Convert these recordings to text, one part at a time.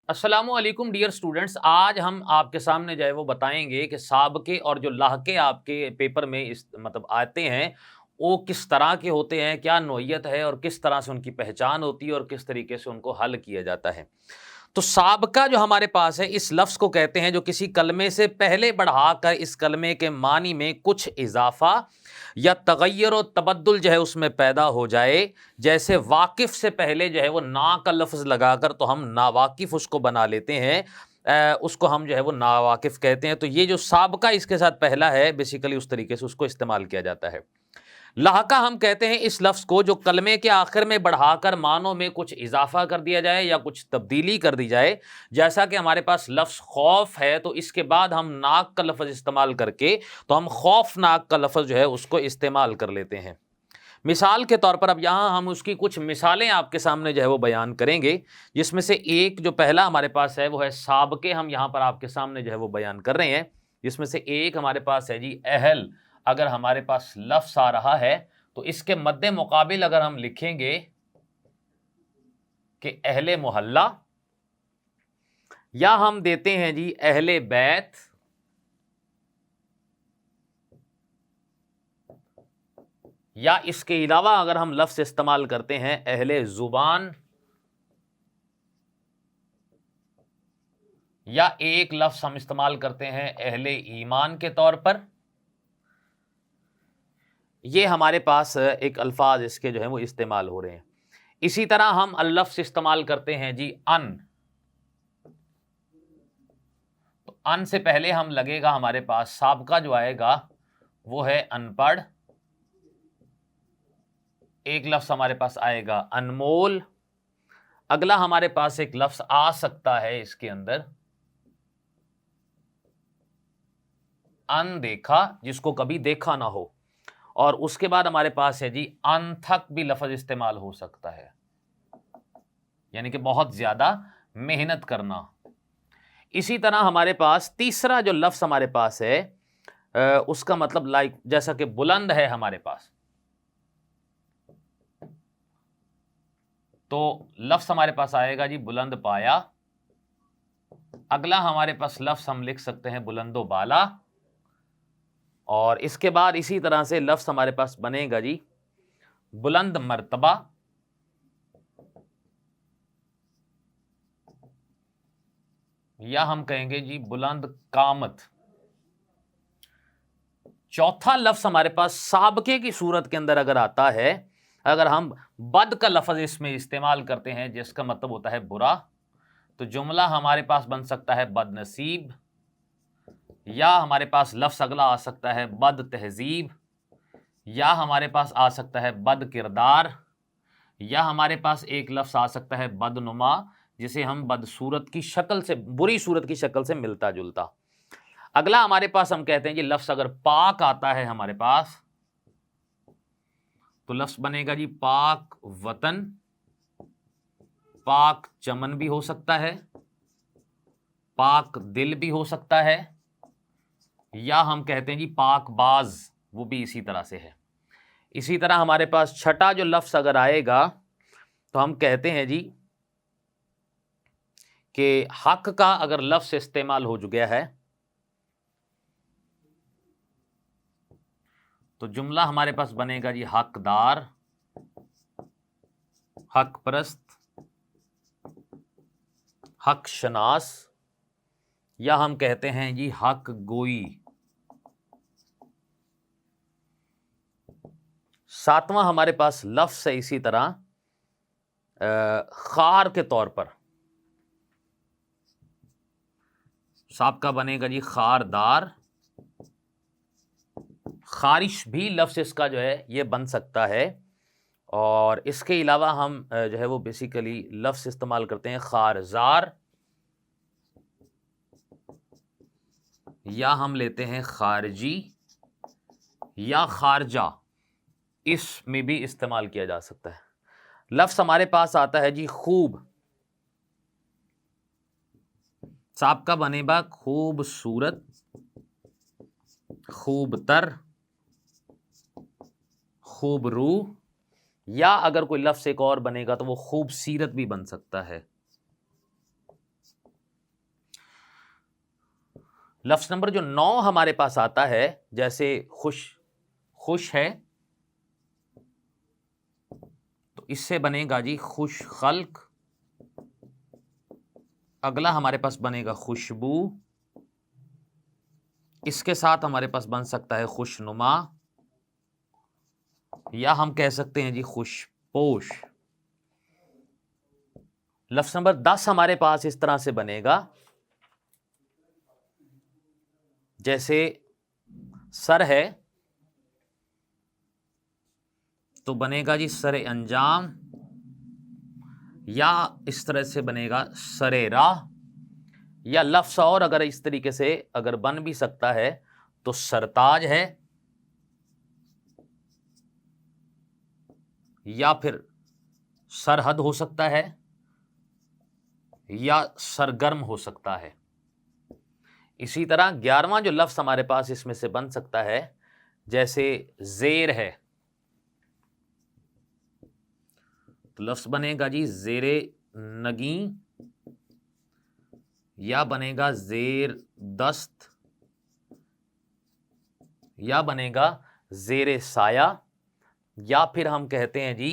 अस्सलामुअलैकुम dear students, आज हम आपके सामने जो है वो बताएंगे कि साबके और जो लाहके आपके पेपर में इस मतलब आते हैं वो किस तरह के होते हैं, क्या नौइयत है और किस तरह से उनकी पहचान होती है और किस तरीके से उनको हल किया जाता है। तो साबका जो हमारे पास है, इस लफ्ज़ को कहते हैं जो किसी कलमे से पहले बढ़ाकर इस कलमे के मानी में कुछ इजाफा या तगय्युर और तबद्दुल जो है उसमें पैदा हो जाए। जैसे वाकिफ़ से पहले जो है वो ना का लफ्ज़ लगाकर तो हम नावाकिफ़ उसको बना लेते हैं, उसको हम जो है वो नावाकिफ़ कहते हैं। तो ये जो साबका इसके साथ पहला है, बेसिकली उस तरीके से उसको इस्तेमाल किया जाता है। लहका हम कहते हैं इस लफ्ज़ को जो कलमे के आखिर में बढ़ाकर मानों में कुछ इजाफा कर दिया जाए या कुछ तब्दीली कर दी जाए। जैसा कि हमारे पास लफ्ज़ खौफ है, तो इसके बाद हम नाक का लफ्ज़ इस्तेमाल करके तो हम खौफनाक का लफ्ज़ जो है उसको इस्तेमाल कर लेते हैं। मिसाल के तौर पर अब यहाँ हम उसकी कुछ मिसालें आपके सामने जो है वो बयान करेंगे, जिसमें से एक जो पहला हमारे पास है वो है साबके, हम यहाँ पर आपके सामने जो है वो बयान कर रहे हैं। जिसमें से एक हमारे पास है जी अहल। अगर हमारे पास लफ्ज़ आ रहा है तो इसके मद्दे मुकाबिल अगर हम लिखेंगे कि अहले मोहल्ला, या हम देते हैं जी अहले बैत, या इसके अलावा अगर हम लफ्ज़ इस्तेमाल करते हैं अहले जुबान, या एक लफ्ज़ हम इस्तेमाल करते हैं अहले ईमान के तौर पर, ये हमारे पास एक अल्फाज इसके जो है वो इस्तेमाल हो रहे हैं। इसी तरह हम लफ्ज़ इस्तेमाल करते हैं जी अन। तो अन से पहले हम लगेगा हमारे पास साबका जो आएगा वो है अनपढ़। एक लफ्ज़ हमारे पास आएगा अनमोल। अगला हमारे पास एक लफ्ज़ आ सकता है इसके अंदर अनदेखा, जिसको कभी देखा ना हो। और उसके बाद हमारे पास है जी अनथक भी लफ्ज़ इस्तेमाल हो सकता है, यानी कि बहुत ज्यादा मेहनत करना। इसी तरह हमारे पास तीसरा जो लफ्ज़ हमारे पास है, उसका मतलब लाइक जैसा कि बुलंद है हमारे पास, तो लफ्ज़ हमारे पास आएगा जी बुलंद पाया। अगला हमारे पास लफ्ज़ हम लिख सकते हैं बुलंदो बाला। और इसके बाद इसी तरह से लफ्ज़ हमारे पास बनेगा जी बुलंद मर्तबा, या हम कहेंगे जी बुलंद कामत। चौथा लफ्ज़ हमारे पास साबके की सूरत के अंदर अगर आता है, अगर हम बद का लफ्ज़ इसमें इस्तेमाल करते हैं जिसका मतलब होता है बुरा, तो जुमला हमारे पास बन सकता है बदनसीब, या हमारे पास लफ्ज़ अगला आ सकता है बद तहजीब, या हमारे पास आ सकता है बद किरदार, या हमारे पास एक लफ्ज़ आ सकता है बदनुमा, जिसे हम बदसूरत की शक्ल से, बुरी सूरत की शक्ल से मिलता जुलता। अगला हमारे पास हम कहते हैं कि लफ्ज़ अगर पाक आता है हमारे पास, तो लफ्ज़ बनेगा जी पाक वतन। पाक चमन भी हो सकता है, पाक दिल भी हो सकता है, या हम कहते हैं जी पाक बाज, वो भी इसी तरह से है। इसी तरह हमारे पास छठा जो लफ्ज़ अगर आएगा तो हम कहते हैं जी कि हक का अगर लफ्ज़ इस्तेमाल हो गया है तो जुमला हमारे पास बनेगा जी हकदार, हक परस्त, हक शनास, या हम कहते हैं जी हक गोई। सातवां हमारे पास लफ्ज़ है इसी तरह खार के तौर पर, साब का बनेगा जी खारदार। खारिश भी लफ्ज़ इसका जो है ये बन सकता है। और इसके अलावा हम जो है वो बेसिकली लफ्ज़ इस्तेमाल करते हैं खारजार, या हम लेते हैं खारजी, या खारजा, इसमें भी इस्तेमाल किया जा सकता है। लफ्ज़ हमारे पास आता है जी खूब। साब का बनेगा खूबसूरत, खूबतर, खूबरू, या अगर कोई लफ्ज एक और बनेगा तो वो खूबसीरत भी बन सकता है। लफ्ज नंबर जो 9 हमारे पास आता है, जैसे खुश, खुश है तो इससे बनेगा जी खुश खल्क। अगला हमारे पास बनेगा खुशबू, इसके साथ हमारे पास बन सकता है खुशनुमा, या हम कह सकते हैं जी खुशपोश। लफ्ज नंबर 10 हमारे पास इस तरह से बनेगा, जैसे सर है तो बनेगा जी सरे अंजाम, या इस तरह से बनेगा सरे राह, या लफ्ज और अगर इस तरीके से अगर बन भी सकता है तो सरताज है, या फिर सरहद हो सकता है, या सरगर्म हो सकता है। इसी तरह 11वां जो लफ्ज हमारे पास इसमें से बन सकता है, जैसे जेर है तो लफ्ज बनेगा जी जेरे नगी, या बनेगा जेर दस्त, या बनेगा जेरे साया, या फिर हम कहते हैं जी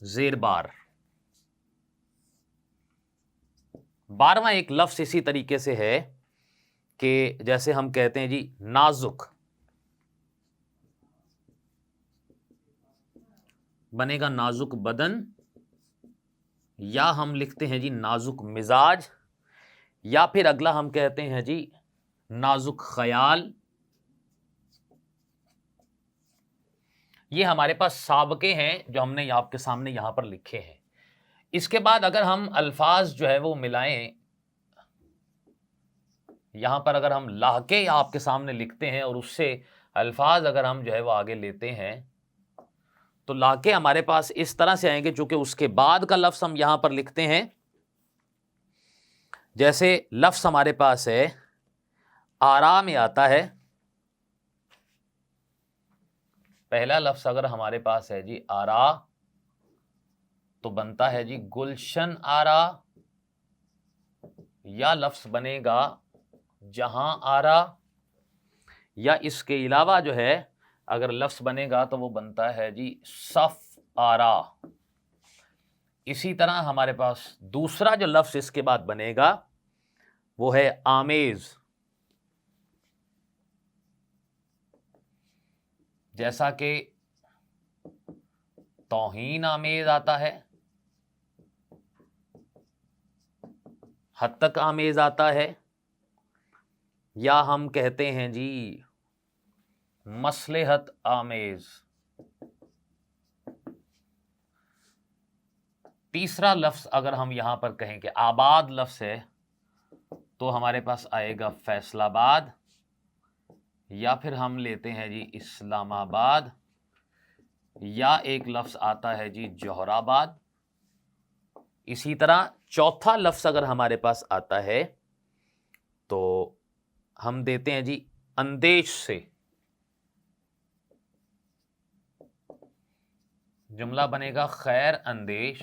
जेर बार। 12वां एक लफ्ज इसी तरीके से है कि जैसे हम कहते हैं जी नाजुक, बनेगा नाजुक बदन, या हम लिखते हैं जी नाजुक मिजाज, या फिर अगला हम कहते हैं जी नाजुक ख्याल। ये हमारे पास साबके हैं जो हमने आपके सामने यहां पर लिखे हैं। इसके बाद अगर हम अल्फाज जो है वो मिलाएं, यहां पर अगर हम लाहके आपके सामने लिखते हैं और उससे अल्फाज अगर हम जो है वो आगे लेते हैं तो लाहके हमारे पास इस तरह से आएंगे, चूंकि उसके बाद का लफ्ज हम यहां पर लिखते हैं। जैसे लफ्ज हमारे पास है आरा में आता है, पहला लफ्ज अगर हमारे पास है जी आरा तो बनता है जी गुलशन आरा, या लफ्ज बनेगा जहां आरा, या इसके अलावा जो है अगर लफ्ज बनेगा तो वो बनता है जी सफ आरा। इसी तरह हमारे पास दूसरा जो लफ्ज इसके बाद बनेगा वो है आमेज, जैसा कि तौहीन आमेज आता है, हद तक आमेज आता है, या हम कहते हैं जी मसलहत आमेज। तीसरा लफ्ज अगर हम यहां पर कहें कि आबाद लफ्ज है तो हमारे पास आएगा फैसलाबाद, या फिर हम लेते हैं जी इस्लामाबाद, या एक लफ्ज आता है जी जोहराबाद। इसी तरह चौथा लफ्ज अगर हमारे पास आता है तो हम देते हैं जी अंदेश से, जुमला बनेगा खैर अंदेश,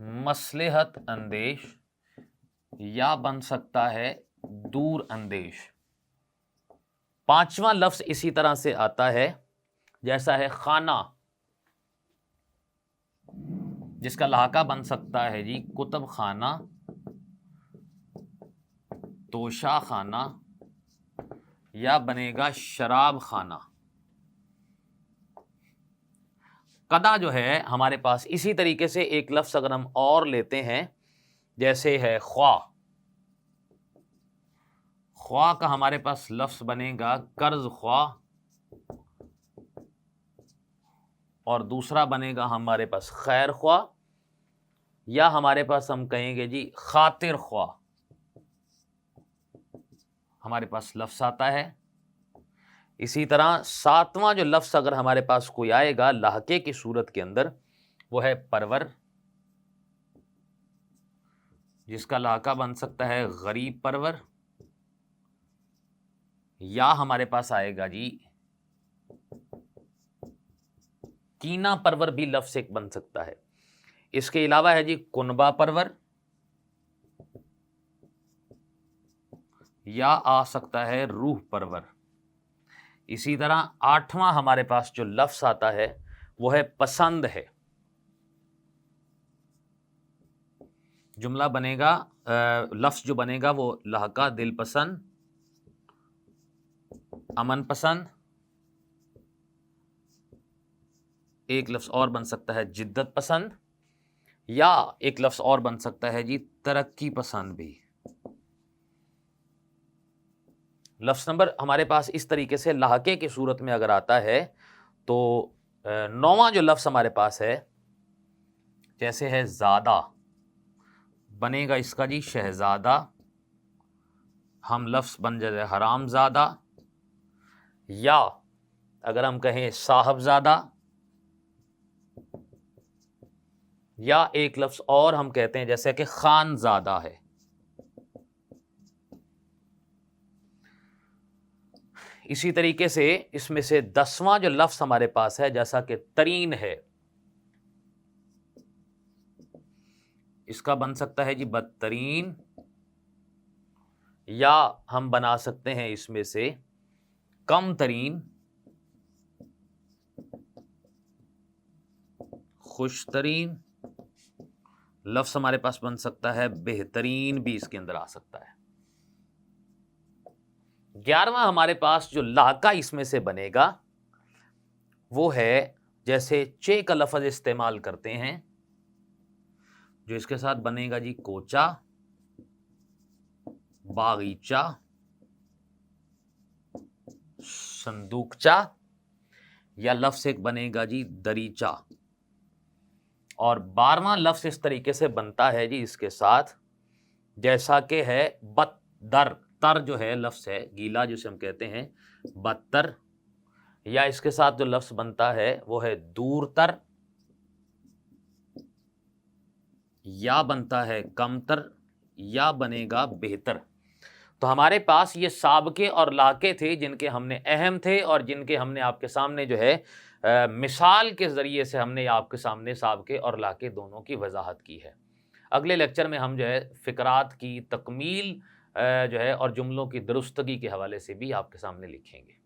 मसलहत अंदेश, या बन सकता है दूर अंदेश। पांचवा लफ्ज इसी तरह से आता है, जैसा है खाना, जिसका लहाका बन सकता है जी कुतुब खाना, तोशा खाना, या बनेगा शराब खाना। कदा जो है हमारे पास इसी तरीके से एक लफ्ज अगर हम और लेते हैं, जैसे है ख्वा, ख्वा का हमारे पास लफ्ज बनेगा कर्ज ख्वा, और दूसरा बनेगा हमारे पास खैर ख्वा, या हमारे पास हम कहेंगे जी खातिर ख्वा। हमारे पास लफ्ज आता है। इसी तरह सातवां जो लफ्ज अगर हमारे पास कोई आएगा लहके की सूरत के अंदर वो है परवर, जिसका लाका बन सकता है गरीब परवर, या हमारे पास आएगा जी कीना परवर, भी लफ्ज से एक बन सकता है। इसके अलावा है जी कुनबा परवर, या आ सकता है रूह परवर। इसी तरह आठवां हमारे पास जो लफ्ज आता है वो है पसंद है। जुमला बनेगा, लफ्ज जो बनेगा वो लहका दिल पसंद, अमन पसंद, एक लफ्ज और बन सकता है जिद्दत पसंद, या एक लफ्ज और बन सकता है जी तरक्की पसंद भी। लफ्ज नंबर हमारे पास इस तरीके से लहके की सूरत में अगर आता है तो नौवां जो लफ्ज हमारे पास है, जैसे है ज़्यादा, बनेगा इसका जी शहजादा, हम लफ्ज बन जाए हरामज़ादा, या अगर हम कहें साहबज़ादा, या एक लफ्ज और हम कहते हैं जैसे कि खानज़ादा है। इसी तरीके से इसमें से 10वां जो लफ्ज हमारे पास है जैसा कि तरीन है, इसका बन सकता है जी बदतरीन, या हम बना सकते हैं इसमें से कम तरीन, खुश तरीन। लफ्ज हमारे पास बन सकता है बेहतरीन, भी इसके अंदर आ सकता है। 11वां हमारे पास जो लाका इसमें से बनेगा वो है जैसे चे का लफ्ज इस्तेमाल करते हैं, जो इसके साथ बनेगा जी कोचा, बागीचा, संदूकचा, या लफ्ज एक बनेगा जी दरीचा। और 12वां लफ्ज इस तरीके से बनता है जी इसके साथ, जैसा कि है बदतर, तर जो है लफ्ज है गीला जिसे हम कहते हैं बदतर, या इसके साथ जो लफ्ज बनता है वो है दूरतर, या बनता है कमतर, या बनेगा बेहतर। तो हमारे पास ये साबके और लाके थे जिनके हमने अहम थे और जिनके हमने आपके सामने जो है मिसाल के ज़रिए से हमने आपके सामने साबके और लाके दोनों की वजाहत की है। अगले लेक्चर में हम जो है फ़िक्रात की तकमील जो है और जुमलों की दुरुस्तगी के हवाले से भी आपके सामने लिखेंगे।